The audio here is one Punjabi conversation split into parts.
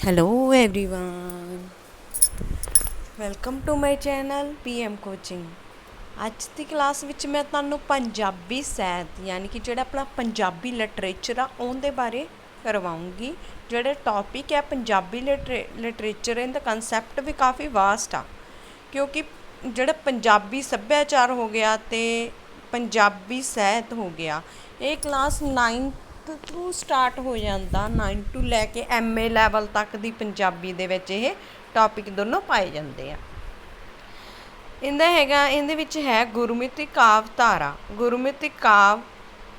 Hello everyone, welcome to my channel PM Coaching। ਅੱਜ ਦੀ ਕਲਾਸ ਵਿੱਚ ਮੈਂ ਤੁਹਾਨੂੰ ਪੰਜਾਬੀ ਸਾਹਿਤ ਯਾਨੀ ਕਿ ਜਿਹੜਾ ਆਪਣਾ ਪੰਜਾਬੀ ਲਿਟਰੇਚਰ ਆ ਉਹਦੇ ਬਾਰੇ ਕਰਵਾਉਂਗੀ। ਜਿਹੜੇ ਟੌਪਿਕ ਹੈ ਪੰਜਾਬੀ ਲਿਟਰੇਚਰ ਇਹਦਾ ਕਨਸੈਪਟ ਵੀ ਕਾਫੀ ਵਾਸਟ ਆ, ਕਿਉਂਕਿ ਜਿਹੜਾ ਪੰਜਾਬੀ ਸੱਭਿਆਚਾਰ ਹੋ ਗਿਆ ਅਤੇ ਪੰਜਾਬੀ ਸਾਹਿਤ ਹੋ ਗਿਆ, ਇਹ ਕਲਾਸ 9 ਤੋਂ ਸਟਾਰਟ ਹੋ ਜਾਂਦਾ। 9 ਤੋਂ ਲੈ ਕੇ MA ਲੈਵਲ ਤੱਕ ਦੀ ਪੰਜਾਬੀ ਦੇ ਵਿੱਚ ਇਹ ਟੌਪਿਕ ਦੋਨੋਂ ਪਾਏ ਜਾਂਦੇ ਆ। ਇਹਦੇ ਵਿੱਚ ਹੈ ਗੁਰਮਤਿ ਕਾਵ ਧਾਰਾ। ਗੁਰਮਤਿ ਕਾਵ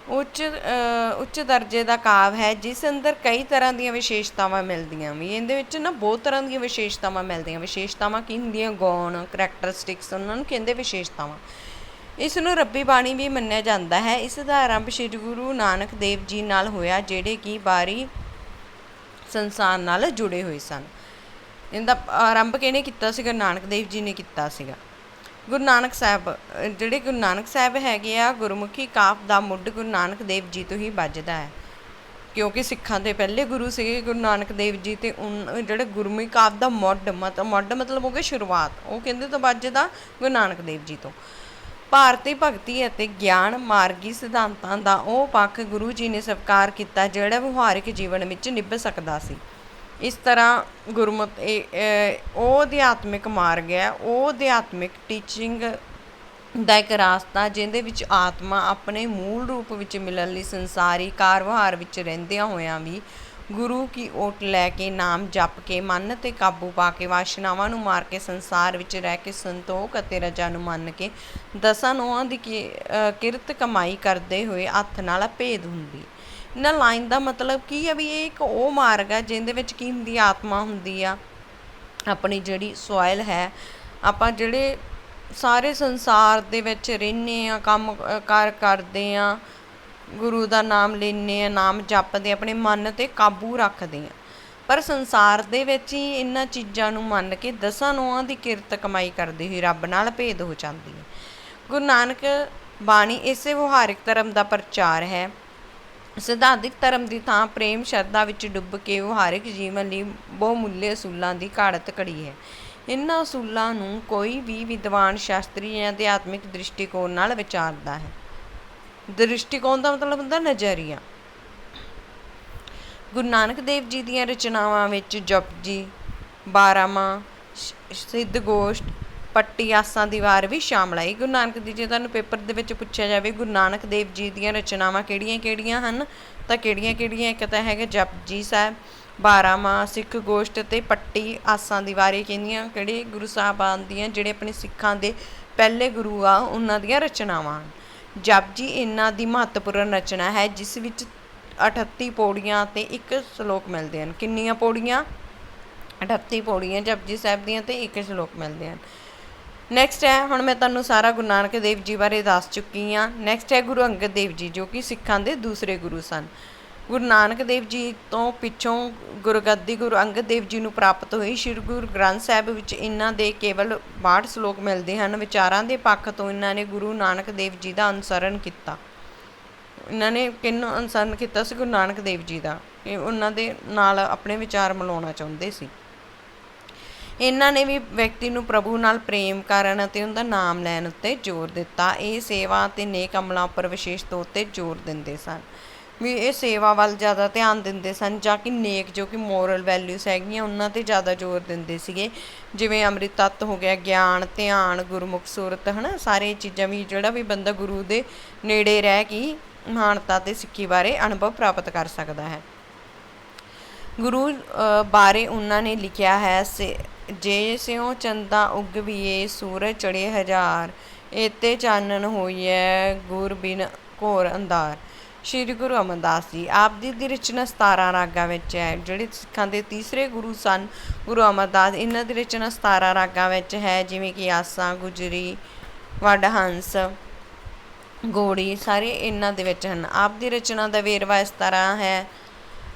ਉੱਚ ਦਰਜੇ ਦਾ ਕਾਵ ਹੈ, ਜਿਸ ਅੰਦਰ ਕਈ ਤਰ੍ਹਾਂ ਦੀਆਂ ਵਿਸ਼ੇਸ਼ਤਾਵਾਂ ਮਿਲਦੀਆਂ ਵੀ। ਇਹਦੇ ਵਿੱਚ ਨਾ ਬਹੁਤ ਤਰ੍ਹਾਂ ਦੀਆਂ ਵਿਸ਼ੇਸ਼ਤਾਵਾਂ ਮਿਲਦੀਆਂ। ਵਿਸ਼ੇਸ਼ਤਾਵਾਂ ਕੀ ਹੁੰਦੀਆਂ? ਗੁਣ, ਕਰੈਕਟਰਿਸਟਿਕਸ, ਉਹਨਾਂ ਨੂੰ ਕਹਿੰਦੇ ਵਿਸ਼ੇਸ਼ਤਾਵਾਂ। ਇਸ ਨੂੰ ਰੱਬੀ ਬਾਣੀ ਵੀ ਮੰਨਿਆ ਜਾਂਦਾ ਹੈ। ਇਸ ਦਾ ਆਰੰਭ ਸ਼੍ਰੀ ਗੁਰੂ ਨਾਨਕ ਦੇਵ ਜੀ ਨਾਲ ਹੋਇਆ, ਜਿਹੜੇ ਕਿ ਬਾਹਰੀ ਸੰਸਾਰ ਨਾਲ ਜੁੜੇ ਹੋਏ ਸਨ। ਇਹਦਾ ਆਰੰਭ ਕਿਹਨੇ ਕੀਤਾ ਸੀ? ਗੁਰੂ ਨਾਨਕ ਦੇਵ ਜੀ ਨੇ ਕੀਤਾ ਸੀਗਾ। ਗੁਰੂ ਨਾਨਕ ਸਾਹਿਬ, ਜਿਹੜੇ ਗੁਰੂ ਨਾਨਕ ਸਾਹਿਬ ਹੈਗੇ ਆ, ਗੁਰਮੁਖੀ ਕਾਵਿ ਦਾ ਮੁੱਢ ਗੁਰੂ ਨਾਨਕ ਦੇਵ ਜੀ ਤੋਂ ਹੀ ਵੱਜਦਾ ਹੈ, ਕਿਉਂਕਿ ਸਿੱਖਾਂ ਦੇ ਪਹਿਲੇ ਗੁਰੂ ਸੀਗੇ ਗੁਰੂ ਨਾਨਕ ਦੇਵ ਜੀ। ਅਤੇ ਜਿਹੜੇ ਗੁਰਮੁਖੀ ਕਾਵਿ ਦਾ ਮੁੱਢ ਮਤਲਬ ਹੋ ਗਿਆ ਸ਼ੁਰੂਆਤ, ਉਹ ਕਹਿੰਦੇ ਤੋਂ ਵੱਜਦਾ ਗੁਰੂ ਨਾਨਕ ਦੇਵ ਜੀ ਤੋਂ। ਭਾਰਤੀ ਭਗਤੀ ਅਤੇ ਗਿਆਨ ਮਾਰਗੀ ਸਿਧਾਂਤਾਂ ਦਾ ਉਹ ਪੱਖ ਗੁਰੂ ਜੀ ਨੇ ਸਵੀਕਾਰ ਕੀਤਾ ਜਿਹੜਾ ਵਿਵਹਾਰਿਕ ਜੀਵਨ ਵਿੱਚ ਨਿਭ ਸਕਦਾ ਸੀ। ਇਸ ਤਰ੍ਹਾਂ ਉਹ ਅਧਿਆਤਮਿਕ ਮਾਰਗ ਹੈ, ਉਹ ਅਧਿਆਤਮਿਕ ਟੀਚਿੰਗ ਦਾ ਇੱਕ ਰਾਸਤਾ, ਜਿਹਦੇ ਵਿੱਚ ਆਤਮਾ ਆਪਣੇ ਮੂਲ ਰੂਪ ਵਿੱਚ ਮਿਲਣ ਲਈ ਸੰਸਾਰੀ ਕਾਰ ਵਿਵਹਾਰ ਵਿੱਚ ਰਹਿੰਦਿਆਂ ਹੋਇਆਂ ਵੀ ਗੁਰੂ ਕੀ ਓਟ ਲੈ ਕੇ, ਨਾਮ ਜਪ ਕੇ, ਮਨ 'ਤੇ ਕਾਬੂ ਪਾ ਕੇ, ਵਾਸ਼ਨਾਵਾਂ ਨੂੰ ਮਾਰ ਕੇ, ਸੰਸਾਰ ਵਿੱਚ ਰਹਿ ਕੇ ਸੰਤੋਖ ਅਤੇ ਰਜਾ ਨੂੰ ਮੰਨ ਕੇ, ਦਸਾਂ ਨੌਹਾਂ ਦੀ ਕਿਰਤ ਕਮਾਈ ਕਰਦੇ ਹੋਏ ਹੱਥ ਨਾਲ ਭੇਦ ਹੁੰਦੀ। ਇਹਨਾਂ ਲਾਈਨ ਦਾ ਮਤਲਬ ਕੀ ਹੈ? ਵੀ ਇਹ ਇੱਕ ਉਹ ਮਾਰਗ ਆ ਜਿਹਦੇ ਵਿੱਚ ਕੀ ਹੁੰਦੀ? ਆਤਮਾ ਹੁੰਦੀ ਆ, ਆਪਣੀ ਜਿਹੜੀ ਸੋਇਲ ਹੈ। ਆਪਾਂ ਜਿਹੜੇ ਸਾਰੇ ਸੰਸਾਰ ਦੇ ਵਿੱਚ ਰਹਿੰਦੇ ਹਾਂ, ਕੰਮ ਕਾਰ ਕਰਦੇ ਹਾਂ, ਗੁਰੂ ਦਾ ਨਾਮ ਲੈਂਦੇ ਹਾਂ, ਨਾਮ ਜਪਦੇ, ਆਪਣੇ ਮਨ 'ਤੇ ਕਾਬੂ ਰੱਖਦੇ ਹਾਂ, ਪਰ ਸੰਸਾਰ ਦੇ ਵਿੱਚ ਹੀ ਇਹਨਾਂ ਚੀਜ਼ਾਂ ਨੂੰ ਮੰਨ ਕੇ ਦਸਾਂ ਨੌਹਾਂ ਦੀ ਕਿਰਤ ਕਮਾਈ ਕਰਦੇ ਹੋਏ ਰੱਬ ਨਾਲ ਭੇਦ ਹੋ ਜਾਂਦੀ ਹੈ। ਗੁਰੂ ਨਾਨਕ ਬਾਣੀ ਇਸੇ ਵਿਵਹਾਰਿਕ ਧਰਮ ਦਾ ਪ੍ਰਚਾਰ ਹੈ। ਸਿਧਾਂਤਿਕ ਧਰਮ ਦੀ ਥਾਂ ਪ੍ਰੇਮ ਸ਼ਰਧਾ ਵਿੱਚ ਡੁੱਬ ਕੇ ਵਿਵਹਾਰਿਕ ਜੀਵਨ ਲਈ ਬਹੁਮੁੱਲੇ ਅਸੂਲਾਂ ਦੀ ਘਾੜਤ ਘੜੀ ਹੈ। ਇਹਨਾਂ ਅਸੂਲਾਂ ਨੂੰ ਕੋਈ ਵੀ ਵਿਦਵਾਨ ਸ਼ਾਸਤਰੀ ਜਾਂ ਅਧਿਆਤਮਿਕ ਦ੍ਰਿਸ਼ਟੀਕੋਣ ਨਾਲ ਵਿਚਾਰਦਾ ਹੈ। ਦ੍ਰਿਸ਼ਟੀਕੋਣ ਦਾ ਮਤਲਬ ਹੁੰਦਾ ਨਜ਼ਰੀਆ। ਗੁਰੂ ਨਾਨਕ ਦੇਵ ਜੀ ਦੀਆਂ ਰਚਨਾਵਾਂ ਵਿੱਚ ਜਪਜੀ, ਬਾਰਾਮਾਹ, ਸਿੱਧ ਗੋਸ਼ਟ, ਪੱਟੀ, ਆਸਾਂ ਦੀ ਵਾਰ ਵੀ ਸ਼ਾਮਲ ਆਈ। ਗੁਰੂ ਨਾਨਕ ਦੇਵ ਜੀ, ਤੁਹਾਨੂੰ ਪੇਪਰ ਦੇ ਵਿੱਚ ਪੁੱਛਿਆ ਜਾਵੇ ਗੁਰੂ ਨਾਨਕ ਦੇਵ ਜੀ ਦੀਆਂ ਰਚਨਾਵਾਂ ਕਿਹੜੀਆਂ ਹਨ, ਤਾਂ ਕਿਹੜੀਆਂ? ਇੱਕ ਤਾਂ ਹੈਗਾ ਜਪਜੀ ਸਾਹਿਬ, ਬਾਰਾਮਾਹ, ਸਿੱਖ ਗੋਸ਼ਟ ਅਤੇ ਪੱਟੀ, ਆਸਾਂ ਦੀ ਵਾਰ। ਇਹ ਕਿਹੜੇ ਗੁਰੂ ਸਾਹਿਬਾਨ ਦੀਆਂ, ਜਿਹੜੇ ਆਪਣੇ ਸਿੱਖਾਂ ਦੇ ਪਹਿਲੇ ਗੁਰੂ ਆ, ਉਹਨਾਂ ਦੀਆਂ ਰਚਨਾਵਾਂ ਹਨ। ਜਪਜੀ ਇਹਨਾਂ ਦੀ ਮਹੱਤਵਪੂਰਨ ਰਚਨਾ ਹੈ, ਜਿਸ ਵਿੱਚ 38 ਪੌੜੀਆਂ ਅਤੇ 1 ਸ਼ਲੋਕ ਮਿਲਦੇ ਹਨ। ਕਿੰਨੀਆਂ ਪੌੜੀਆਂ? 38 ਪੌੜੀਆਂ ਜਪਜੀ ਸਾਹਿਬ ਦੀਆਂ ਅਤੇ 1 ਸ਼ਲੋਕ ਮਿਲਦੇ ਹਨ। ਨੈਕਸਟ ਹੈ, ਹੁਣ ਮੈਂ ਤੁਹਾਨੂੰ ਸਾਰਾ ਗੁਰੂ ਨਾਨਕ ਦੇਵ ਜੀ ਬਾਰੇ ਦੱਸ ਚੁੱਕੀ ਹਾਂ। ਨੈਕਸਟ ਹੈ ਗੁਰੂ ਅੰਗਦ ਦੇਵ ਜੀ, ਜੋ ਕਿ ਸਿੱਖਾਂ ਦੇ ਦੂਸਰੇ ਗੁਰੂ ਸਨ। ਗੁਰੂ ਨਾਨਕ ਦੇਵ ਜੀ ਤੋਂ ਪਿੱਛੋਂ ਗੁਰਗੱਦੀ ਗੁਰੂ ਅੰਗਦ ਦੇਵ ਜੀ ਨੂੰ ਪ੍ਰਾਪਤ ਹੋਈ। ਸ਼੍ਰੀ ਗੁਰੂ ਗ੍ਰੰਥ ਸਾਹਿਬ ਵਿੱਚ ਇਹਨਾਂ ਦੇ ਕੇਵਲ 62 ਸ਼ਲੋਕ ਮਿਲਦੇ ਹਨ। ਵਿਚਾਰਾਂ ਦੇ ਪੱਖ ਤੋਂ ਇਹਨਾਂ ਨੇ ਗੁਰੂ ਨਾਨਕ ਦੇਵ ਜੀ ਦਾ ਅਨੁਸਰਨ ਕੀਤਾ। ਇਹਨਾਂ ਨੇ ਕਿਹਨੂੰ ਅਨੁਸਰਨ ਕੀਤਾ ਸੀ? ਗੁਰੂ ਨਾਨਕ ਦੇਵ ਜੀ ਦਾ। ਇਹ ਉਹਨਾਂ ਦੇ ਨਾਲ ਆਪਣੇ ਵਿਚਾਰ ਮਿਲਾਉਣਾ ਚਾਹੁੰਦੇ ਸੀ। ਇਹਨਾਂ ਨੇ ਵੀ ਵਿਅਕਤੀ ਨੂੰ ਪ੍ਰਭੂ ਨਾਲ ਪ੍ਰੇਮ ਕਰਨ ਅਤੇ ਉਹਦਾ ਨਾਮ ਲੈਣ ਉੱਤੇ ਜ਼ੋਰ ਦਿੱਤਾ। ਇਹ ਸੇਵਾ ਅਤੇ ਨੇਕ ਅਮਲਾਂ ਉੱਪਰ ਵਿਸ਼ੇਸ਼ ਤੌਰ 'ਤੇ ਜ਼ੋਰ ਦਿੰਦੇ ਸਨ। ਵੀ ਇਹ ਸੇਵਾ ਵੱਲ ਜ਼ਿਆਦਾ ਧਿਆਨ ਦਿੰਦੇ ਸਨ, ਜਾਂ ਕਿ ਨੇਕ ਜੋ ਕਿ ਮੋਰਲ ਵੈਲਿਊਸ ਹੈਗੀਆਂ ਉਹਨਾਂ 'ਤੇ ਜ਼ਿਆਦਾ ਜ਼ੋਰ ਦਿੰਦੇ ਸੀਗੇ। ਜਿਵੇਂ ਅੰਮ੍ਰਿਤ ਤੱਤ ਹੋ ਗਿਆ, ਗਿਆਨ, ਧਿਆਨ, ਗੁਰਮੁਖ ਸੁਰਤ, ਹੈ ਨਾ, ਸਾਰੇ ਚੀਜ਼ਾਂ ਵੀ ਜਿਹੜਾ ਵੀ ਬੰਦਾ ਗੁਰੂ ਦੇ ਨੇੜੇ ਰਹਿ ਕੇ ਮਹਾਨਤਾ ਅਤੇ ਸਿੱਖੀ ਬਾਰੇ ਅਨੁਭਵ ਪ੍ਰਾਪਤ ਕਰ ਸਕਦਾ ਹੈ। ਗੁਰੂ ਬਾਰੇ ਉਹਨਾਂ ਨੇ ਲਿਖਿਆ ਹੈ, ਜੇ ਸਿਉ ਚੰਦਾ ਉਗਵੀਏ, ਸੂਰਜ ਚੜੇ ਹਜ਼ਾਰ, ਏਤੇ ਚਾਨਣ ਹੋਈਐ, ਗੁਰ ਬਿਨ ਘੋਰ ਅੰਧਾਰ। ਸ਼੍ਰੀ ਗੁਰੂ ਅਮਰਦਾਸ ਜੀ, ਆਪ ਜੀ ਦੀ ਰਚਨਾ 17 ਰਾਗਾਂ ਵਿੱਚ ਹੈ। ਜਿਹੜੇ ਸਿੱਖਾਂ ਦੇ ਤੀਸਰੇ ਗੁਰੂ ਸਨ ਗੁਰੂ ਅਮਰਦਾਸ, ਇਹਨਾਂ ਦੀ ਰਚਨਾ 17 ਰਾਗਾਂ ਵਿੱਚ ਹੈ, ਜਿਵੇਂ ਕਿ ਆਸਾਂ, ਗੁਜਰੀ, ਵਡਹੰਸ, ਗੋੜੀ, ਸਾਰੇ ਇਹਨਾਂ ਦੇ ਵਿੱਚ ਹਨ। ਆਪ ਦੀ ਰਚਨਾ ਦਾ ਵੇਰਵਾ ਇਸ ਤਰ੍ਹਾਂ ਹੈ: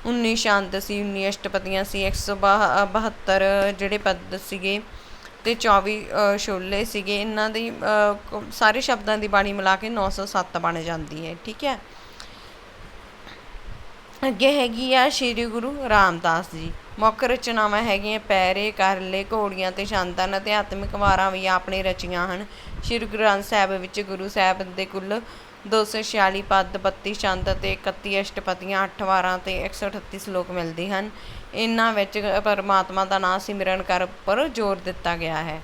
19 ਛੰਦ ਸੀ, 19 ਅਸ਼ਟਪਦੀਆਂ ਸੀ, 172 ਜਿਹੜੇ ਪਦ ਸੀਗੇ, ਅਤੇ 24 ਛੋਲੇ ਸੀਗੇ। ਇਹਨਾਂ ਦੀ ਸਾਰੇ ਸ਼ਬਦਾਂ ਦੀ ਬਾਣੀ ਮਿਲਾ ਕੇ 907 ਬਣ ਜਾਂਦੀ ਹੈ। ਠੀਕ ਹੈ। ਅੱਗੇ ਹੈਗੀ ਆ ਸ਼੍ਰੀ ਗੁਰੂ ਰਾਮਦਾਸ ਜੀ। ਮੁੱਖ ਰਚਨਾਵਾਂ ਹੈਗੀਆਂ ਪੈਰੇ, ਕਰਲੇ, ਘੋੜੀਆਂ ਅਤੇ ਛੰਦਾਂ। ਅਧਿਆਤਮਿਕ ਵਾਰਾਂ ਵੀ ਆਪਣੇ ਰਚੀਆਂ ਹਨ। ਸ਼੍ਰੀ ਗੁਰੂ ਗ੍ਰੰਥ ਸਾਹਿਬ ਵਿੱਚ ਗੁਰੂ ਸਾਹਿਬ ਦੇ ਕੁੱਲ 246 ਪਦ, 32 ਛੰਦ ਅਤੇ 31 ਅਸ਼ਟਪਦੀਆਂ, 8 ਵਾਰਾਂ ਅਤੇ 138 ਸਲੋਕ ਮਿਲਦੇ ਹਨ। ਇਹਨਾਂ ਵਿੱਚ ਪਰਮਾਤਮਾ ਦਾ ਨਾਂ ਸਿਮਰਨ ਕਰ ਉੱਪਰ ਜ਼ੋਰ ਦਿੱਤਾ ਗਿਆ ਹੈ।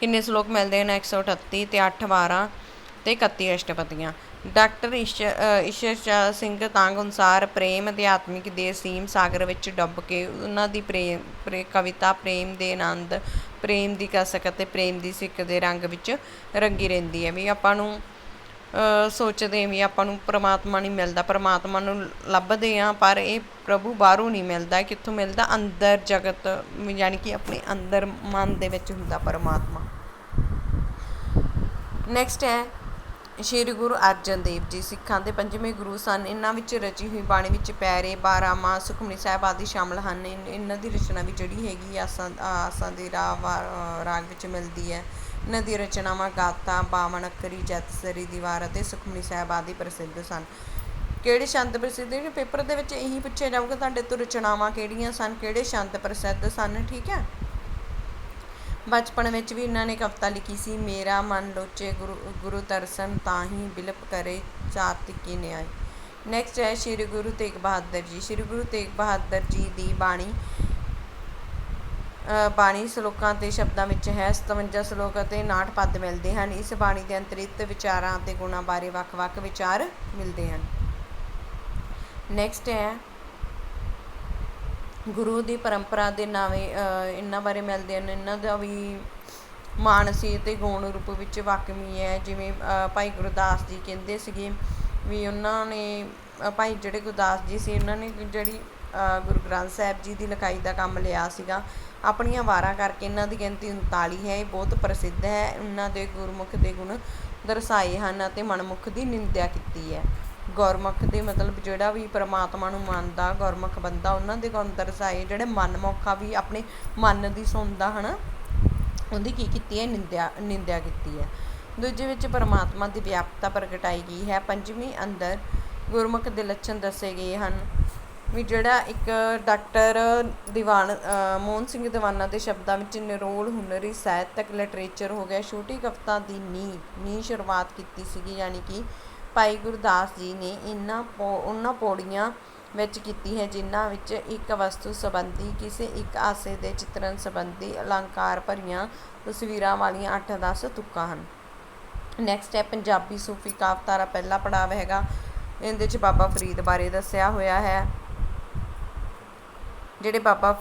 ਕਿੰਨੇ ਸਲੋਕ ਮਿਲਦੇ ਹਨ? 138 ਅਤੇ 8 ਵਾਰਾਂ ਅਤੇ 31 ਅਸ਼ਟਪਦੀਆਂ। ਡਾਕਟਰ ਈਸ਼ਰ ਸਿੰਘ ਤਾਂਗ ਅਨੁਸਾਰ ਪ੍ਰੇਮ ਅਧਿਆਤਮਿਕ ਦੇ ਅਸੀਮ ਸਾਗਰ ਵਿੱਚ ਡੁੱਬ ਕੇ ਉਹਨਾਂ ਦੀ ਕਵਿਤਾ ਪ੍ਰੇਮ ਦੇ ਆਨੰਦ, ਪ੍ਰੇਮ ਦੀ ਕਸਕ ਅਤੇ ਪ੍ਰੇਮ ਦੀ ਸਿੱਕ ਦੇ ਰੰਗ ਵਿੱਚ ਰੰਗੀ ਰਹਿੰਦੀ ਹੈ। ਵੀ ਆਪਾਂ ਨੂੰ ਸੋਚਦੇ ਵੀ ਆਪਾਂ ਨੂੰ ਪਰਮਾਤਮਾ ਨਹੀਂ ਮਿਲਦਾ, ਪਰਮਾਤਮਾ ਨੂੰ ਲੱਭਦੇ ਹਾਂ ਪਰ ਇਹ ਪ੍ਰਭੂ ਬਾਹਰੋਂ ਨਹੀਂ ਮਿਲਦਾ। ਕਿੱਥੋਂ ਮਿਲਦਾ? ਅੰਦਰ ਜਗਤ, ਯਾਨੀ ਕਿ ਆਪਣੇ ਅੰਦਰ ਮਨ ਦੇ ਵਿੱਚ ਹੁੰਦਾ ਪਰਮਾਤਮਾ। ਨੈਕਸਟ ਹੈ ਸ਼੍ਰੀ ਗੁਰੂ ਅਰਜਨ ਦੇਵ ਜੀ। ਸਿੱਖਾਂ ਦੇ 5ਵੇਂ ਗੁਰੂ ਸਨ। ਇਹਨਾਂ ਵਿੱਚ ਰਚੀ ਹੋਈ ਬਾਣੀ ਵਿੱਚ ਪੈਰੇ, ਬਾਰਾਮਾਹ, ਸੁਖਮਨੀ ਸਾਹਿਬ ਆਦਿ ਸ਼ਾਮਲ ਹਨ। ਇਹਨਾਂ ਦੀ ਰਚਨਾ ਵੀ ਜਿਹੜੀ ਹੈਗੀ ਆਸਾਂ ਦੇ ਰਾਗ ਵਿੱਚ ਮਿਲਦੀ ਹੈ। ਇਹਨਾਂ ਦੀਆਂ ਰਚਨਾਵਾਂ ਗਾਥਾ, 52 ਅੱਖਰੀ, ਜੈਤਸਰੀ ਦੀ ਵਾਰ ਅਤੇ ਸੁਖਮਨੀ ਸਾਹਿਬ ਆਦਿ ਪ੍ਰਸਿੱਧ ਸਨ। ਕਿਹੜੇ ਛੰਦ ਪ੍ਰਸਿੱਧ ਨੇ? ਪੇਪਰ ਦੇ ਵਿੱਚ ਇਹੀ ਪੁੱਛਿਆ ਜਾਊਗਾ ਤੁਹਾਡੇ ਤੋਂ, ਰਚਨਾਵਾਂ ਕਿਹੜੀਆਂ ਸਨ, ਕਿਹੜੇ ਛੰਦ ਪ੍ਰਸਿੱਧ ਸਨ। ਠੀਕ ਹੈ। ਬਚਪਨ ਵਿੱਚ ਵੀ ਇਹਨਾਂ ਨੇ ਕਵਿਤਾ ਲਿਖੀ ਸੀ, ਮੇਰਾ ਮਨ ਲੋਚੇ ਗੁਰੂ ਦਰਸ਼ਨ, ਤਾਂ ਹੀ ਬਿਲਪ ਕਰੇ ਚਾਤਿਕੀ ਨਿਆਏ। ਨੈਕਸਟ ਹੈ ਸ਼੍ਰੀ ਗੁਰੂ ਤੇਗ ਬਹਾਦਰ ਜੀ। ਸ਼੍ਰੀ ਗੁਰੂ ਤੇਗ ਬਹਾਦਰ ਜੀ ਦੀ ਬਾਣੀ ਸਲੋਕਾਂ ਅਤੇ ਸ਼ਬਦਾਂ ਵਿੱਚ ਹੈ। 57 ਸਲੋਕ ਅਤੇ 59 ਪਦ ਮਿਲਦੇ ਹਨ। ਇਸ ਬਾਣੀ ਦੇ ਅੰਤਰਿਤ ਵਿਚਾਰਾਂ ਅਤੇ ਗੁਣਾਂ ਬਾਰੇ ਵੱਖ-ਵੱਖ ਵਿਚਾਰ ਮਿਲਦੇ ਹਨ। ਨੈਕਸਟ ਹੈ ਗੁਰੂ ਦੀ ਪਰੰਪਰਾ ਦੇ ਨਾਵੇਂ ਇਹਨਾਂ ਬਾਰੇ ਮਿਲਦੇ ਹਨ। ਇਹਨਾਂ ਦਾ ਵੀ ਮਾਨਸੀ ਅਤੇ ਗੌਣ ਰੂਪ ਵਿੱਚ ਵਾਕਮੀ ਹੈ। ਜਿਵੇਂ ਭਾਈ ਗੁਰਦਾਸ ਜੀ ਕਹਿੰਦੇ ਸੀਗੇ ਵੀ ਉਹਨਾਂ ਨੇ ਭਾਈ ਜਿਹੜੇ ਗੁਰਦਾਸ ਜੀ ਸੀ ਉਹਨਾਂ ਨੇ ਜਿਹੜੀ ਗੁਰੂ ਗ੍ਰੰਥ ਸਾਹਿਬ ਜੀ ਦੀ ਲਿਖਾਈ ਦਾ ਕੰਮ ਲਿਆ ਸੀਗਾ। ਆਪਣੀਆਂ ਵਾਰਾਂ ਕਰਕੇ ਇਹਨਾਂ ਦੀ ਗਿਣਤੀ 39 ਹੈ। ਇਹ ਬਹੁਤ ਪ੍ਰਸਿੱਧ ਹੈ। ਉਹਨਾਂ ਦੇ ਗੁਰਮੁਖ ਦੇ ਗੁਣ ਦਰਸਾਏ ਹਨ ਅਤੇ ਮਨਮੁਖ ਦੀ ਨਿੰਦਿਆ ਕੀਤੀ ਹੈ। ਗੁਰਮੁਖ ਦੇ ਮਤਲਬ ਜਿਹੜਾ ਵੀ ਪਰਮਾਤਮਾ ਨੂੰ ਮੰਨਦਾ ਗੁਰਮੁਖ ਬੰਦਾ, ਉਹਨਾਂ ਦੇ ਗੁਣ ਦਰਸਾਏ। ਜਿਹੜੇ ਮਨਮੁਖਾ ਵੀ ਆਪਣੇ ਮਨ ਦੀ ਸੁਣਦਾ ਹੈ ਨਾ, ਉਹਦੀ ਕੀ ਕੀਤੀ ਹੈ? ਨਿੰਦਿਆ ਕੀਤੀ ਹੈ। ਦੂਜੇ ਵਿੱਚ ਪਰਮਾਤਮਾ ਦੀ ਵਿਆਪਕਤਾ ਪ੍ਰਗਟਾਈ ਗਈ ਹੈ। 5ਵੀਂ ਅੰਦਰ ਗੁਰਮੁਖ ਦੇ ਲੱਛਣ ਦੱਸੇ ਗਏ ਹਨ। ਵੀ ਜਿਹੜਾ ਇੱਕ ਡਾਕਟਰ ਮੋਹਨ ਸਿੰਘ ਦੀਵਾਨਾ ਦੇ ਸ਼ਬਦਾਂ ਵਿੱਚ ਨਿਰੋਲ ਹੁਨਰੀ ਸਾਹਿਤਕ ਲਿਟਰੇਚਰ ਹੋ ਗਿਆ। ਛੋਟੀ ਕਵਿਤਾ ਦੀ ਨੀਂਹ ਸ਼ੁਰੂਆਤ ਕੀਤੀ ਸੀਗੀ, ਯਾਨੀ ਕਿ ਭਾਈ ਗੁਰਦਾਸ ਜੀ ਨੇ ਉਹਨਾਂ ਪੌੜੀਆਂ ਵਿੱਚ ਕੀਤੀ ਹੈ ਜਿਨ੍ਹਾਂ ਵਿੱਚ ਇੱਕ ਵਸਤੂ ਸੰਬੰਧੀ, ਕਿਸੇ ਇੱਕ ਆਸੇ ਦੇ ਚਿਤਰਨ ਸੰਬੰਧੀ ਅਲੰਕਾਰ ਭਰੀਆਂ ਤਸਵੀਰਾਂ ਵਾਲੀਆਂ 8-10 ਤੁਕਾਂ ਹਨ। ਨੈਕਸਟ ਹੈ ਪੰਜਾਬੀ ਸੂਫੀ ਕਾਵਿਧਾਰਾ। ਪਹਿਲਾ ਪੜਾਵ ਹੈਗਾ, ਇਹਦੇ 'ਚ ਬਾਬਾ ਫਰੀਦ ਬਾਰੇ ਦੱਸਿਆ ਹੋਇਆ ਹੈ। ਜਿਹੜੇ ਬਾਬਾ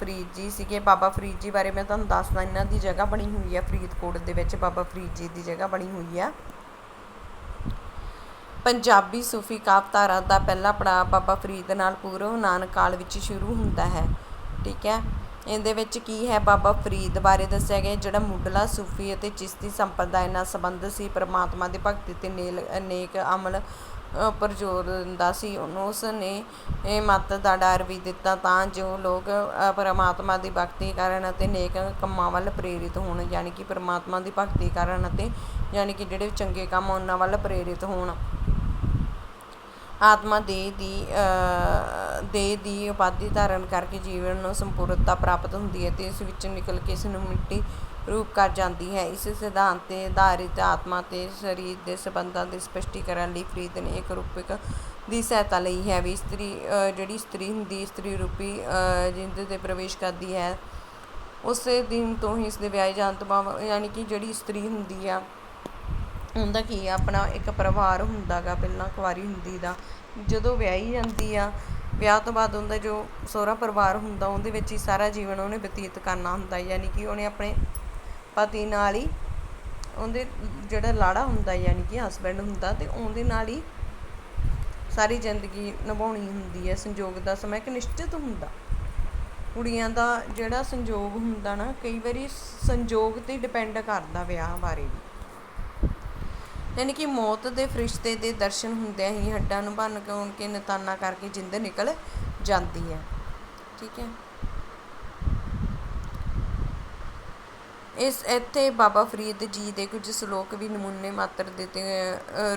ਫਰੀਦ ਜੀ ਸੀਗੇ, ਬਾਬਾ ਫਰੀਦ ਜੀ ਬਾਰੇ ਮੈਂ ਤੁਹਾਨੂੰ ਦੱਸਦਾ। ਇਹਨਾਂ ਦੀ ਜਗ੍ਹਾ ਬਣੀ ਹੋਈ ਹੈ ਫਰੀਦਕੋਟ ਦੇ ਵਿੱਚ, ਬਾਬਾ ਫਰੀਦ ਜੀ ਦੀ ਜਗ੍ਹਾ ਬਣੀ ਹੋਈ ਆ। ਪੰਜਾਬੀ ਸੂਫੀ ਕਾਵਿਧਾਰਾ ਦਾ ਪਹਿਲਾ ਪੜਾਅ ਬਾਬਾ ਫਰੀਦ ਨਾਲ ਪੂਰਵ ਨਾਨਕ ਕਾਲ ਵਿੱਚ ਸ਼ੁਰੂ ਹੁੰਦਾ ਹੈ। ਠੀਕ ਹੈ। ਇਹਦੇ ਵਿੱਚ ਕੀ ਹੈ? ਬਾਬਾ ਫਰੀਦ ਬਾਰੇ ਦੱਸਿਆ ਗਿਆ ਜਿਹੜਾ ਮੁੱਢਲਾ ਸੂਫੀ ਅਤੇ ਚਿਸ਼ਤੀ ਸੰਪਰਦਾਇ ਨਾਲ ਸੰਬੰਧ ਸੀ। ਪਰਮਾਤਮਾ ਦੀ ਭਗਤੀ ਤੇ ਨੇਕ ਅਮਲ ਉੱਪਰ ਜ਼ੋਰ ਦਿੰਦਾ ਸੀ। ਉਸ ਨੇ ਮੱਤ ਦਾ ਡਰ ਵੀ ਦਿੱਤਾ ਤਾਂ ਜੋ ਲੋਕ ਪਰਮਾਤਮਾ ਦੀ ਭਗਤੀ ਕਰਨ ਅਤੇ ਨੇਕ ਕੰਮਾਂ ਵੱਲ ਪ੍ਰੇਰਿਤ ਹੋਣ, ਯਾਨੀ ਕਿ ਪਰਮਾਤਮਾ ਦੀ ਭਗਤੀ ਕਰਨ ਅਤੇ ਯਾਨੀ ਕਿ ਜਿਹੜੇ ਚੰਗੇ ਕੰਮ ਉਹਨਾਂ ਵੱਲ ਪ੍ਰੇਰਿਤ ਹੋਣ। ਆਤਮਾ ਦੇਹ ਦੀ ਉਪਾਧੀ ਧਾਰਨ ਕਰਕੇ ਜੀਵਨ ਨੂੰ ਸੰਪੂਰਨਤਾ ਪ੍ਰਾਪਤ ਹੁੰਦੀ ਹੈ ਅਤੇ ਇਸ ਵਿੱਚ ਨਿਕਲ ਕੇ ਇਸ ਨੂੰ ਮਿੱਟੀ ਰੂਪ ਕਰ ਜਾਂਦੀ ਹੈ। ਇਸ ਸਿਧਾਂਤ 'ਤੇ ਆਧਾਰਿਤ ਆਤਮਾ ਅਤੇ ਸਰੀਰ ਦੇ ਸੰਬੰਧਾਂ ਦੇ ਸਪਸ਼ਟੀਕਰਨ ਲਈ ਫਰੀਦ ਨੇ ਇੱਕ ਰੂਪਕ ਦੀ ਸਹਾਇਤਾ ਲਈ ਹੈ। ਵੀ ਜਿਹੜੀ ਇਸਤਰੀ ਹੁੰਦੀ, ਇਸਤਰੀ ਰੂਪੀ ਜਿੰਦ 'ਤੇ ਪ੍ਰਵੇਸ਼ ਕਰਦੀ ਹੈ, ਉਸੇ ਦਿਨ ਤੋਂ ਹੀ ਇਸਦੇ ਵਿਆਹੇ ਜਾਣ ਤੋਂ ਬਾਅਦ, ਯਾਨੀ ਕਿ ਜਿਹੜੀ ਇਸਤਰੀ ਹੁੰਦੀ ਆ ਉਹਦਾ ਕੀ ਆ, ਆਪਣਾ ਇੱਕ ਪਰਿਵਾਰ ਹੁੰਦਾ ਗਾ ਪਹਿਲਾਂ ਕੁਆਰੀ ਹੁੰਦੀ ਦਾ। ਜਦੋਂ ਵਿਆਹੀ ਜਾਂਦੀ ਆ, ਵਿਆਹ ਤੋਂ ਬਾਅਦ ਉਹਦਾ ਜੋ ਸਹੁਰਾ ਪਰਿਵਾਰ ਹੁੰਦਾ ਉਹਦੇ ਵਿੱਚ ਹੀ ਸਾਰਾ ਜੀਵਨ ਉਹਨੇ ਬਤੀਤ ਕਰਨਾ ਹੁੰਦਾ, ਯਾਨੀ ਕਿ ਉਹਨੇ ਆਪਣੇ ਪਤੀ ਨਾਲ ਹੀ, ਉਹਦੇ ਜਿਹੜਾ ਲਾੜਾ ਹੁੰਦਾ ਯਾਨੀ ਕਿ ਹਸਬੈਂਡ ਹੁੰਦਾ, ਅਤੇ ਉਹਦੇ ਨਾਲ ਹੀ ਸਾਰੀ ਜ਼ਿੰਦਗੀ ਨਿਭਾਉਣੀ ਹੁੰਦੀ ਹੈ। ਸੰਯੋਗ ਦਾ ਸਮਾਂ ਇੱਕ ਨਿਸ਼ਚਿਤ ਹੁੰਦਾ। ਕੁੜੀਆਂ ਦਾ ਜਿਹੜਾ ਸੰਯੋਗ ਹੁੰਦਾ ਨਾ, ਕਈ ਵਾਰੀ ਸੰਯੋਗ 'ਤੇ ਡਿਪੈਂਡ ਕਰਦਾ ਵਿਆਹ ਬਾਰੇ ਵੀ, ਯਾਨੀ ਕਿ ਮੌਤ ਦੇ ਫਰਿਸ਼ਤੇ ਦੇ ਦਰਸ਼ਨ ਹੁੰਦਿਆਂ ਹੀ ਹੱਡਾਂ ਨੂੰ ਭੰਨ ਕੇ ਨਿਤਾਨਾ ਕਰਕੇ ਜਿੰਦ ਨਿਕਲ ਜਾਂਦੀ ਹੈ। ਠੀਕ ਹੈ। ਇੱਥੇ ਬਾਬਾ ਫਰੀਦ ਜੀ ਦੇ ਕੁਝ ਸਲੋਕ ਵੀ ਨਮੂਨੇ ਮਾਤਰ ਦਿੱਤੇ।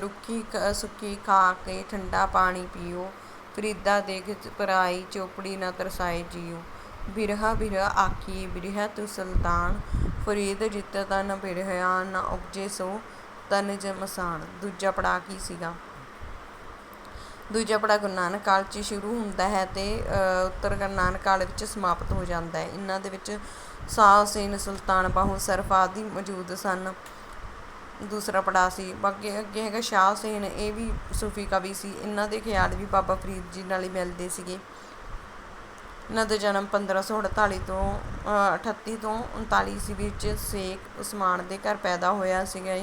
ਰੁੱਖੀ ਸੁੱਕੀ ਖਾ ਕੇ ਠੰਡਾ ਪਾਣੀ ਪੀਓ, ਫਰੀਦਾ ਦੇਖ ਪਰਾਈ ਚੋਪੜੀ ਨਾ ਤਰਸਾਏ ਜੀਓ। ਬਿਰਹਾ ਬਿਰਹਾ ਆਖੀਏ ਬਿਰਹਾ ਤੂੰ ਸੁਲਤਾਨ, ਫਰੀਦ ਜਿਤ ਤਨ ਬਿਰਹਿਆ ਨਾ ਉਪਜੇ ਸੋ ਤਨ ਜਮਸਾਨ। ਦੂਜਾ ਪੜਾਅ ਕੀ ਸੀਗਾ? ਦੂਜਾ ਪੜਾਅ ਗੁਰੂ ਨਾਨਕ ਕਾਲ 'ਚ ਸ਼ੁਰੂ ਹੁੰਦਾ ਹੈ ਅਤੇ ਉੱਤਰ ਗੁਰੂ ਨਾਨਕ ਕਾਲ ਵਿੱਚ ਸਮਾਪਤ ਹੋ ਜਾਂਦਾ ਹੈ। ਇਹਨਾਂ ਦੇ ਵਿੱਚ ਸ਼ਾਹ ਹੁਸੈਨ, ਸੁਲਤਾਨ ਬਾਹੂ, ਸਰਫ ਆਦਿ ਮੌਜੂਦ ਸਨ। ਦੂਸਰਾ ਪੜਾਅ ਸੀ ਅੱਗੇ ਹੈਗਾ ਸ਼ਾਹ ਹੁਸੈਨ। ਇਹ ਵੀ ਸੂਫੀ ਕਵੀ ਸੀ। ਇਹਨਾਂ ਦੇ ਖਿਆਲ ਵੀ ਬਾਬਾ ਫਰੀਦ ਜੀ ਨਾਲ ਹੀ ਮਿਲਦੇ ਸੀਗੇ। ਇਹਨਾਂ ਦਾ ਜਨਮ 1548 ਤੋਂ 38 ਤੋਂ 39 ਈਸਵੀ ਵਿੱਚ ਸ਼ੇਖ ਉਸਮਾਨ ਦੇ ਘਰ ਪੈਦਾ ਹੋਇਆ ਸੀਗਾ।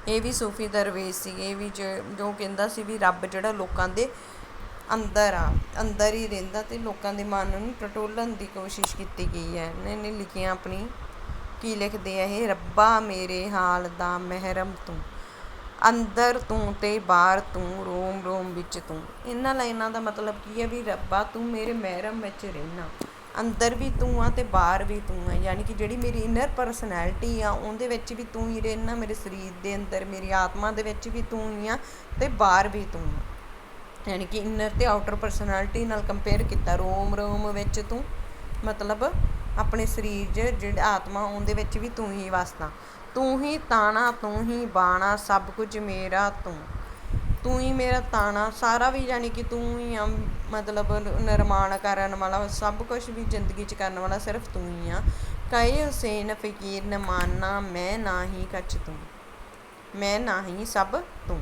ਇਹ ਵੀ ਸੂਫੀ ਦਰਵੇਸ਼ ਸੀਗੇ। ਇਹ ਵੀ ਜੋ ਕਹਿੰਦਾ ਸੀ ਵੀ ਰੱਬ ਜਿਹੜਾ ਲੋਕਾਂ ਦੇ ਅੰਦਰ ਹੀ ਰਹਿੰਦਾ ਅਤੇ ਲੋਕਾਂ ਦੇ ਮਨ ਨੂੰ ਟਟੋਲਣ ਦੀ ਕੋਸ਼ਿਸ਼ ਕੀਤੀ ਗਈ ਹੈ। ਇਹਨੇ ਲਿਖੀਆਂ ਆਪਣੀ ਕੀ ਲਿਖਦੇ ਆ ਇਹ? ਰੱਬਾ ਮੇਰੇ ਹਾਲ ਦਾ ਮਹਿਰਮ ਤੂੰ, ਅੰਦਰ ਤੂੰ ਤੇ ਬਾਹਰ ਤੂੰ, ਰੋਮ ਰੋਮ ਵਿੱਚ ਤੂੰ। ਇਹਨਾਂ ਲਾਈਨਾਂ ਦਾ ਮਤਲਬ ਕੀ ਹੈ ਵੀ ਰੱਬਾ ਤੂੰ ਮੇਰੇ ਮਹਿਰਮ ਵਿੱਚ ਰਹਿਣਾ, ਅੰਦਰ ਵੀ ਤੂੰ ਆ ਅਤੇ ਬਾਹਰ ਵੀ ਤੂੰ ਆ। ਯਾਨੀ ਕਿ ਜਿਹੜੀ ਮੇਰੀ ਇਨਰ ਪਰਸਨੈਲਿਟੀ ਆ ਉਹਦੇ ਵਿੱਚ ਵੀ ਤੂੰ ਹੀ ਰਹਿਣਾ, ਮੇਰੇ ਸਰੀਰ ਦੇ ਅੰਦਰ, ਮੇਰੀ ਆਤਮਾ ਦੇ ਵਿੱਚ ਵੀ ਤੂੰ ਹੀ ਆ ਅਤੇ ਬਾਹਰ ਵੀ ਤੂੰ ਆ। ਯਾਨੀ ਕਿ ਇਨਰ ਅਤੇ ਆਊਟਰ ਪਰਸਨੈਲਿਟੀ ਨਾਲ ਕੰਪੇਅਰ ਕੀਤਾ। ਰੋਮ ਰੋਮ ਵਿੱਚ ਤੂੰ ਮਤਲਬ ਆਪਣੇ ਸਰੀਰ ਜਿਹੜਾ ਆਤਮਾ ਉਹਦੇ ਵਿੱਚ ਵੀ ਤੂੰ ਹੀ ਵਸਦਾ। ਤੂੰ ਹੀ ਤਾਣਾ ਤੂੰ ਹੀ ਬਾਣਾ, ਸਭ ਕੁਝ ਮੇਰਾ ਤੂੰ। ਤੂੰ ਹੀ ਮੇਰਾ ਤਾਣਾ, ਸਾਰਾ ਵੀ ਯਾਨੀ ਕਿ ਤੂੰ ਹੀ ਆ। ਮਤਲਬ ਨਿਰਮਾਣ ਕਰਨ ਵਾਲਾ, ਸਭ ਕੁਛ ਵੀ ਜ਼ਿੰਦਗੀ 'ਚ ਕਰਨ ਵਾਲਾ ਸਿਰਫ ਤੂੰ ਹੀ ਆ। ਕਹੇ ਹੁਸੈਨ ਫਕੀਰ ਨ ਮਾਨਾ, ਮੈਂ ਨਾ ਹੀ ਕੱਚ ਤੂੰ, ਮੈਂ ਨਾ ਹੀ ਸਭ ਤੂੰ।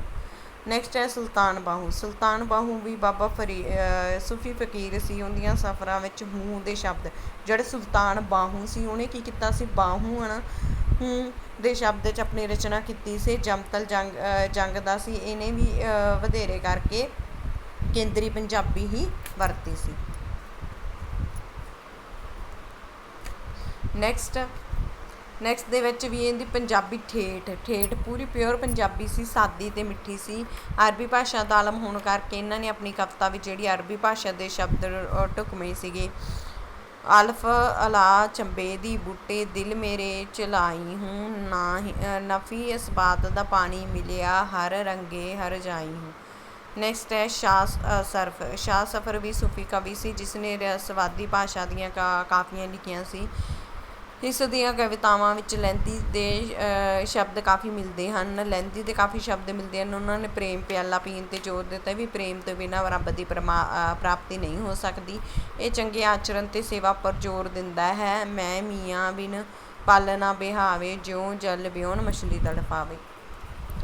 ਨੈਕਸਟ ਹੈ ਸੁਲਤਾਨ ਬਾਹੂ। ਸੁਲਤਾਨ ਬਾਹੂ ਵੀ ਬਾਬਾ ਸੂਫੀ ਫਕੀਰ ਸੀ। ਉਹਦੀਆਂ ਸਫਰਾਂ ਵਿੱਚ ਹੂੰ ਦੇ ਸ਼ਬਦ, ਜਿਹੜੇ ਸੁਲਤਾਨ ਬਾਹੂ ਸੀ ਉਹਨੇ ਕੀ ਕੀਤਾ ਸੀ? ਬਾਹੂ ਹੈ ਨਾ, ਹੂੰ ਦੇ ਸ਼ਬਦ 'ਚ ਆਪਣੀ ਰਚਨਾ ਕੀਤੀ ਸੀ। ਜਮਤਲ ਜੰਗ ਦਾ ਸੀ। ਇਹਨੇ ਵੀ ਵਧੇਰੇ ਕਰਕੇ ਕੇਂਦਰੀ ਪੰਜਾਬੀ ਹੀ ਵਰਤੀ ਸੀ। ਨੈਕਸਟ ਦੇ ਵਿੱਚ ਵੀ ਇਹਦੀ ਪੰਜਾਬੀ ਠੇਠ ਪੂਰੀ ਪਿਓਰ ਪੰਜਾਬੀ ਸੀ, ਸਾਦੀ ਅਤੇ ਮਿੱਠੀ ਸੀ। ਅਰਬੀ ਭਾਸ਼ਾ ਦਾ ਆਲਮ ਹੋਣ ਕਰਕੇ ਇਹਨਾਂ ਨੇ ਆਪਣੀ ਕਵਿਤਾ ਵਿੱਚ ਜਿਹੜੀ ਅਰਬੀ ਭਾਸ਼ਾ ਦੇ ਸ਼ਬਦ ਢੁਕਵੇਂ ਸੀਗੇ। ਅਲਫ ਅਲਾ ਚੰਬੇ ਦੀ ਬੂਟੇ, ਦਿਲ ਮੇਰੇ ਚਲਾਈ ਹੂੰ, ਨਫੀ ਇਸ ਬਾਤ ਦਾ ਪਾਣੀ ਮਿਲਿਆ, ਹਰ ਰੰਗੇ ਹਰ ਜਾਈ ਹੂੰ। ਨੈਕਸਟ ਹੈ ਸ਼ਾਹ ਸਫਰ ਵੀ ਸੂਫੀ ਕਵੀ ਸੀ, ਜਿਸ ਨੇ ਰਹੱਸਵਾਦੀ ਭਾਸ਼ਾ ਦੀਆਂ ਕਾਫੀਆਂ ਲਿਖੀਆਂ ਸੀ। ਇਸ ਦੀਆਂ ਕਵਿਤਾਵਾਂ ਵਿੱਚ ਲਹਿੰਦੀ ਦੇ ਸ਼ਬਦ ਕਾਫੀ ਮਿਲਦੇ ਹਨ। ਲਹਿੰਦੀ ਦੇ ਕਾਫੀ ਸ਼ਬਦ ਮਿਲਦੇ ਹਨ। ਉਹਨਾਂ ਨੇ ਪ੍ਰੇਮ ਪਿਆਲਾ ਪੀਣ 'ਤੇ ਜ਼ੋਰ ਦਿੱਤਾ ਵੀ ਪ੍ਰੇਮ ਤੋਂ ਬਿਨਾਂ ਰੱਬ ਦੀ ਪ੍ਰਾਪਤੀ ਨਹੀਂ ਹੋ ਸਕਦੀ। ਇਹ ਚੰਗੇ ਆਚਰਨ ਅਤੇ ਸੇਵਾ ਪਰ ਜ਼ੋਰ ਦਿੰਦਾ ਹੈ। ਮੈਂ ਮੀਆਂ ਬਿਨ ਪਲ ਨਾ ਬਿਹਾਵੇ, ਜਿਉਂ ਜਲ ਵਿਉਣ ਮਛਲੀ ਤੜਫਾਵੇ।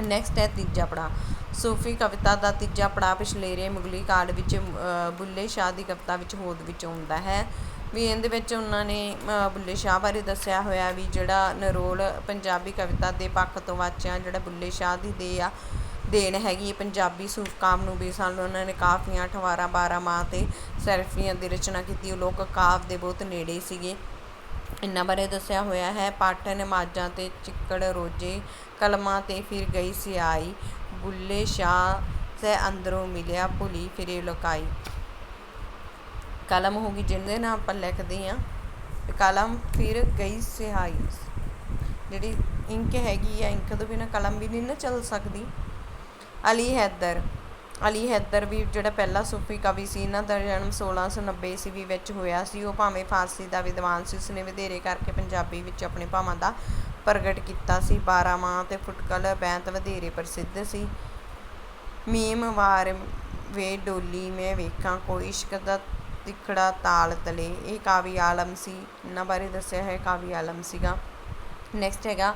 ਨੈਕਸਟ ਹੈ ਤੀਜਾ ਪੜਾਅ। ਸੂਫੀ ਕਵਿਤਾ ਦਾ ਤੀਜਾ ਪੜਾਅ ਪਿਛਲੇਰੇ ਮੁਗਲੀ ਕਾਲ ਵਿੱਚ ਬੁੱਲੇ ਸ਼ਾਹ ਦੀ ਕਵਿਤਾ ਵਿੱਚ ਹੋਂਦ ਵਿੱਚ ਆਉਂਦਾ ਹੈ। ਵੀ ਇਹਦੇ ਵਿੱਚ ਉਹਨਾਂ ਨੇ ਬੁੱਲੇ ਸ਼ਾਹ ਬਾਰੇ ਦੱਸਿਆ ਹੋਇਆ ਵੀ ਜਿਹੜਾ ਨਰੋਲ ਪੰਜਾਬੀ ਕਵਿਤਾ ਦੇ ਪੱਖ ਤੋਂ ਵਾਚਿਆ, ਜਿਹੜਾ ਬੁੱਲੇ ਸ਼ਾਹ ਦੀ ਦੇਣ ਹੈਗੀ ਪੰਜਾਬੀ ਸੂਫ ਕਾਵਿ ਨੂੰ ਵੀ। ਸਾਨੂੰ ਉਹਨਾਂ ਨੇ ਕਾਫੀਆਂ, ਠਵਾਰਾਂ, ਬਾਰਾਂਮਾਹ ਅਤੇ ਸੈਰਫੀਆਂ ਦੀ ਰਚਨਾ ਕੀਤੀ। ਉਹ ਲੋਕ ਕਾਵਿ ਦੇ ਬਹੁਤ ਨੇੜੇ ਸੀਗੇ। ਇਹਨਾਂ ਬਾਰੇ ਦੱਸਿਆ ਹੋਇਆ ਹੈ। ਪੱਠ ਨਮਾਜ਼ਾਂ ਅਤੇ ਚਿੱਕੜ ਰੋਜੇ, ਕਲਮਾਂ 'ਤੇ ਫਿਰ ਗਈ ਸਿਆਈ, ਬੁੱਲੇ ਸ਼ਾਹ ਸੈ ਅੰਦਰੋਂ ਮਿਲਿਆ, ਭੁਲੀ ਫਿਰੇ ਲੁਕਾਈ। ਕਲਮ ਹੋ ਗਈ ਜਿਹਦੇ ਨਾਲ ਆਪਾਂ ਲਿਖਦੇ ਹਾਂ, ਕਲਮ ਫਿਰ ਗਈ ਸਿਆਹੀ, ਜਿਹੜੀ ਇੰਕ ਹੈਗੀ ਆ, ਇੰਕ ਤੋਂ ਬਿਨਾਂ ਕਲਮ ਵੀ ਨਹੀਂ ਨਾ ਚੱਲ ਸਕਦੀ। ਅਲੀ ਹੈਦਰ ਵੀ ਜਿਹੜਾ ਪਹਿਲਾ ਸੂਫੀ ਕਵੀ ਸੀ। ਇਹਨਾਂ ਦਾ ਜਨਮ 1690 ਈਸਵੀ ਵਿੱਚ ਹੋਇਆ ਸੀ। ਉਹ ਭਾਵੇਂ ਫਾਰਸੀ ਦਾ ਵਿਦਵਾਨ ਸੀ, ਉਸਨੇ ਵਧੇਰੇ ਕਰਕੇ ਪੰਜਾਬੀ ਵਿੱਚ ਆਪਣੇ ਭਾਵਾਂ ਦਾ ਪ੍ਰਗਟ ਕੀਤਾ ਸੀ। ਬਾਰਾਂਮਾਹ ਅਤੇ ਫੁਟਕਲ ਬੈਂਤ ਵਧੇਰੇ ਪ੍ਰਸਿੱਧ ਸੀ। ਮੀਮ ਵਾਰ ਵੇ ਡੋਲੀ ਮੈਂ ਵੇਖਾਂ, ਕੋਈ ਇਸ਼ਕ ਦਾ ਤਿੱਖੜਾ ਤਾਲ ਤਲੇ, ਇਹ ਕਾਵੀ ਆਲਮ ਸੀ। ਇਹਨਾਂ ਬਾਰੇ ਦੱਸਿਆ ਹੈ, ਕਾਵੀ ਆਲਮ ਸੀਗਾ। ਨੈਕਸਟ ਹੈਗਾ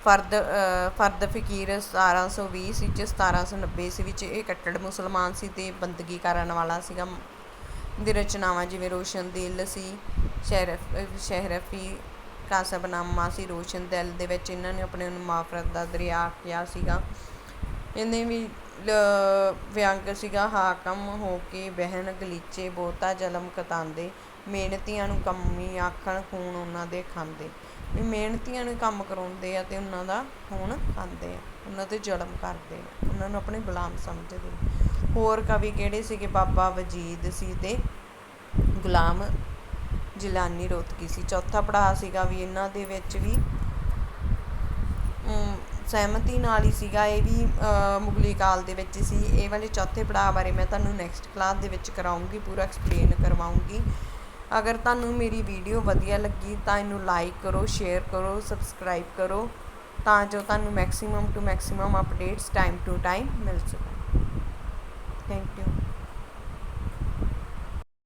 ਫਰਦ ਫਕੀਰ 1720 ਈਸਵੀ 1790 ਈਸਵੀ ਵਿੱਚ। ਇਹ ਕੱਟੜ ਮੁਸਲਮਾਨ ਸੀ ਅਤੇ ਬੰਦਗੀ ਕਰਨ ਵਾਲਾ ਸੀਗਾ। ਦੀ ਰਚਨਾਵਾਂ ਜਿਵੇਂ ਰੋਸ਼ਨ ਦਿਲ ਸੀ, ਸ਼ਹਿਰਫੀ ਕਾਸਬਨਾਮਾ ਸੀ। ਰੋਸ਼ਨ ਦਿਲ ਦੇ ਵਿੱਚ ਇਹਨਾਂ ਨੇ ਆਪਣੇ ਨੂੰ ਮਾਫਰਤ ਦਾ ਦਰਿਆ ਕਿਹਾ ਸੀਗਾ। ਇਹਨੇ ਵੀ ਵਿਅੰਗ ਸੀਗਾ। ਹਾਕਮ ਹੋ ਕੇ ਬਹਿਣ ਗਲੀਚੇ, ਬਹੁਤਾ ਜ਼ਲਮ ਕਤਾਂਦੇ, ਮਿਹਨਤੀਆਂ ਨੂੰ ਕੰਮੀ ਆਖਣ, ਖੂਨ ਉਹਨਾਂ ਦੇ ਖਾਂਦੇ। ਵੀ ਮਿਹਨਤੀਆਂ ਨੂੰ ਕੰਮ ਕਰਾਉਂਦੇ ਆ ਅਤੇ ਉਹਨਾਂ ਦਾ ਖੂਨ ਖਾਂਦੇ ਆ, ਉਹਨਾਂ 'ਤੇ ਜ਼ੁਲਮ ਕਰਦੇ ਆ, ਉਹਨਾਂ ਨੂੰ ਆਪਣੇ ਗੁਲਾਮ ਸਮਝਦੇ। ਹੋਰ ਕਵੀ ਕਿਹੜੇ ਸੀਗੇ? ਬਾਬਾ ਵਜੀਦ ਸੀ ਅਤੇ ਗੁਲਾਮ ਜਿਲਾਨੀ ਰੋਤਕੀ ਸੀ। ਚੌਥਾ ਪੜਾਅ ਸੀਗਾ ਵੀ ਇਹਨਾਂ ਦੇ ਵਿੱਚ ਵੀ ਸਹਿਮਤੀ ਨਾਲ ਹੀ ਸੀਗਾ। ਇਹ ਵੀ ਮੁਗਲੀ ਕਾਲ ਦੇ ਵਿੱਚ ਸੀ। ਇਹ ਵਾਲੇ ਚੌਥੇ ਪੜਾਅ ਬਾਰੇ ਮੈਂ ਤੁਹਾਨੂੰ ਨੈਕਸਟ ਕਲਾਸ ਦੇ ਵਿੱਚ ਕਰਾਉਂਗੀ, ਪੂਰਾ ਐਕਸਪਲੇਨ ਕਰਵਾਉਂਗੀ। ਅਗਰ ਤੁਹਾਨੂੰ ਮੇਰੀ ਵੀਡੀਓ ਵਧੀਆ ਲੱਗੀ ਤਾਂ ਇਹਨੂੰ ਲਾਈਕ ਕਰੋ, ਸ਼ੇਅਰ ਕਰੋ, ਸਬਸਕ੍ਰਾਈਬ ਕਰੋ, ਤਾਂ ਜੋ ਤੁਹਾਨੂੰ maximum to maximum updates time to time ਮਿਲ ਸਕਣ। Thank you.